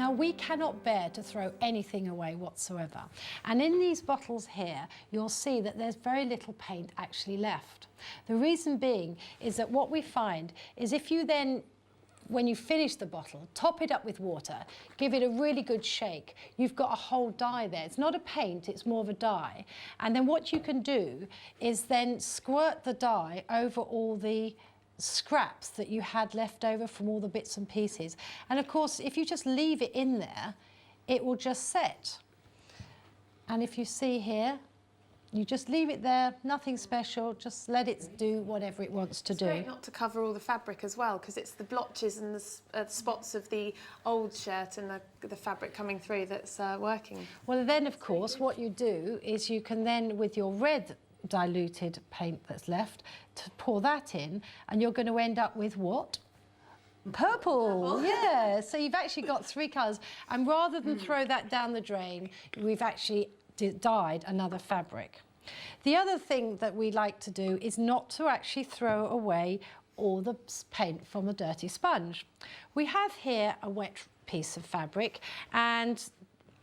Now, we cannot bear to throw anything away whatsoever. And in these bottles here, you'll see that there's very little paint actually left. The reason being is that what we find is if you then, when you finish the bottle, top it up with water, give it a really good shake, you've got a whole dye there. It's not a paint, it's more of a dye. And then what you can do is then squirt the dye over all the scraps that you had left over from all the bits and pieces. And of course, if you just leave it in there, it will just set. And if you see here, you just leave it there, nothing special, just let it do whatever it wants to do. It's great not to cover all the fabric as well, because it's the blotches and the spots of the old shirt and the fabric coming through that's working. Well, then, of course, what you do is you can then, with your red diluted paint that's left, to pour that in, and you're going to end up with what? Purple, yeah. So you've actually got 3 colours, and rather than throw that down the drain, we've actually dyed another fabric. The other thing that we like to do is not to actually throw away all the paint from a dirty sponge. We have here a wet piece of fabric, and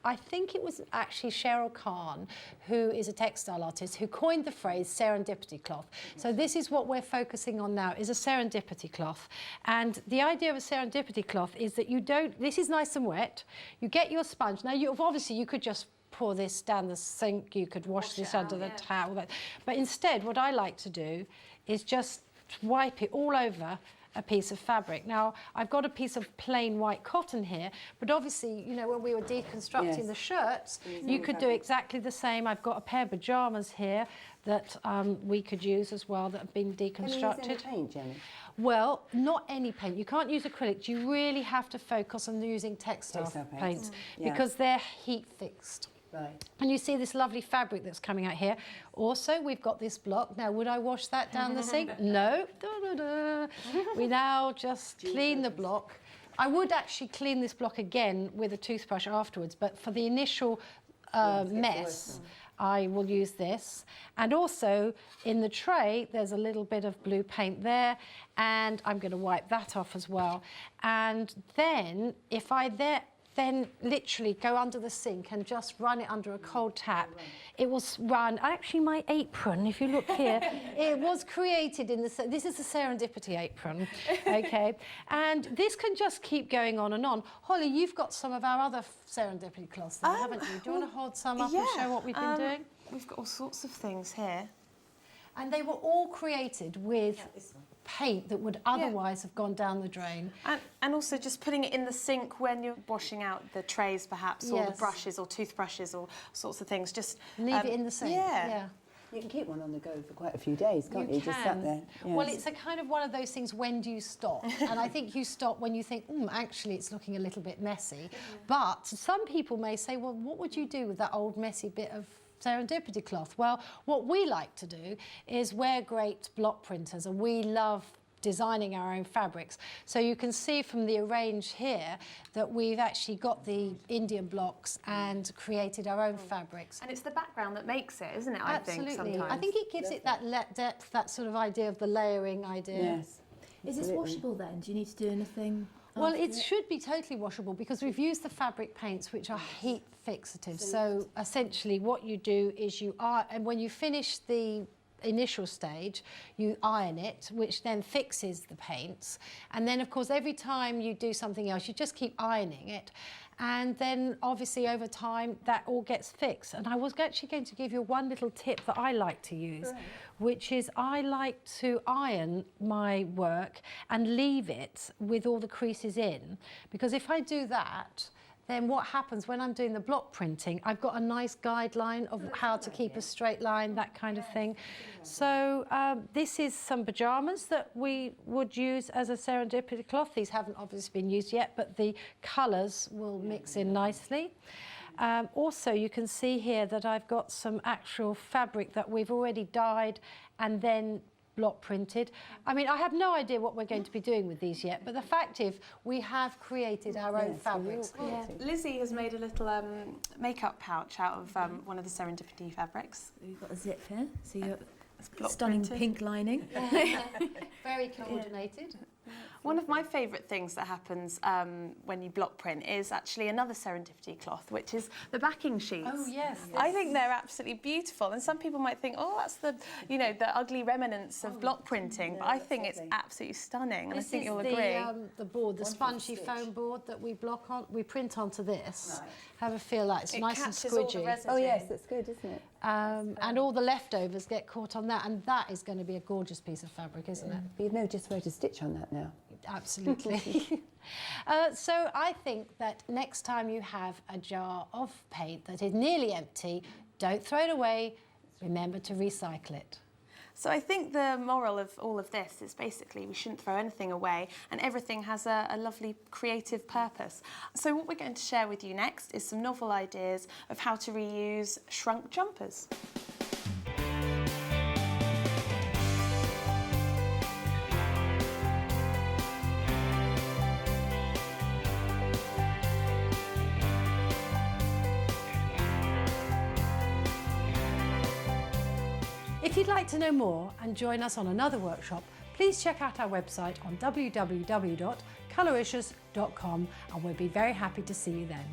I think it was actually Cheryl Khan, who is a textile artist, who coined the phrase serendipity cloth. So this is what we're focusing on now, is a serendipity cloth. And the idea of a serendipity cloth is that you don't, this is nice and wet, you get your sponge. Now, obviously, you could just pour this down the sink, you could wash this under the towel. But instead, what I like to do is just wipe it all over a piece of fabric. Now, I've got a piece of plain white cotton here, but obviously, you know, when we were deconstructing the shirts, you could do exactly the same. I've got a pair of pyjamas here that we could use as well that have been deconstructed. Can you use any paint, Jenny? Well, not any paint. You can't use acrylic. You really have to focus on using textile paints because they're heat fixed. Right. And you see this lovely fabric that's coming out here. Also, we've got this block. Now, would I wash that down the sink? No. We now just clean the block. I would actually clean this block again with a toothbrush afterwards, but for the initial mess, I will use this. And also, in the tray, there's a little bit of blue paint there, and I'm going to wipe that off as well. And then, if I then literally go under the sink and just run it under a cold tap. It will run, actually my apron, if you look here, it was created in this is a serendipity apron, okay? And this can just keep going on and on. Holly, you've got some of our other serendipity cloths there, haven't you? Do you want to hold some up and show what we've been doing? We've got all sorts of things here. And they were all created with paint that would otherwise have gone down the drain. And also just putting it in the sink when you're washing out the trays perhaps, or the brushes or toothbrushes or sorts of things. Just leave it in the sink. You can keep one on the go for quite a few days, can't you? Just sat there. Yes. Well, it's a kind of one of those things, when do you stop? And I think you stop when you think, actually, it's looking a little bit messy. But some people may say, well, what would you do with that old messy bit of serendipity cloth? Well, what we like to do is we're great block printers, and we love designing our own fabrics. So you can see from the arrange here that we've actually got the Indian blocks and created our own fabrics. And it's the background that makes it, isn't it? Absolutely. I think sometimes. I think it gives it that depth, that sort of idea of the layering idea. Yes. Is this washable then? Do you need to do anything? Well, it should be totally washable because we've used the fabric paints, which are heat fixative. So essentially what you do is and when you finish the initial stage, you iron it, which then fixes the paints. And then, of course, every time you do something else, you just keep ironing it. And then, obviously, over time, that all gets fixed. And I was actually going to give you one little tip that I like to use, which is I like to iron my work and leave it with all the creases in. Because if I do that, then what happens when I'm doing the block printing, I've got a nice guideline of how to keep a straight line, that kind of thing. So this is some pyjamas that we would use as a serendipity cloth. These haven't obviously been used yet, but the colours will mix in nicely. Also, you can see here that I've got some actual fabric that we've already dyed and then block printed. I mean, I have no idea what we're going to be doing with these yet, but the fact is we have created our own fabrics. Lizzie has made a little makeup pouch out of one of the serendipity fabrics. We've got a zip here, so you've got stunning pink lining. Very coordinated. One of my favourite things that happens when you block print is actually another serendipity cloth, which is the backing sheets. Oh, yes. I think they're absolutely beautiful, and some people might think, oh, that's the, you know, the ugly remnants of block printing, but I think it's absolutely stunning, and I think you'll agree. The board, the spongy foam board that we print onto this. Right. Have a feel like it's It nice and catches all the squidgy. residue. Oh yes, that's good, isn't it? And all the leftovers get caught on that, and that is going to be a gorgeous piece of fabric, isn't it? But you know just where to stitch on that now. Absolutely. So I think that next time you have a jar of paint that is nearly empty, don't throw it away, remember to recycle it. So I think the moral of all of this is basically we shouldn't throw anything away, and everything has a lovely creative purpose. So what we're going to share with you next is some novel ideas of how to reuse shrunk jumpers. If you'd like to know more and join us on another workshop, please check out our website on www.colouricious.com, and we'll be very happy to see you then.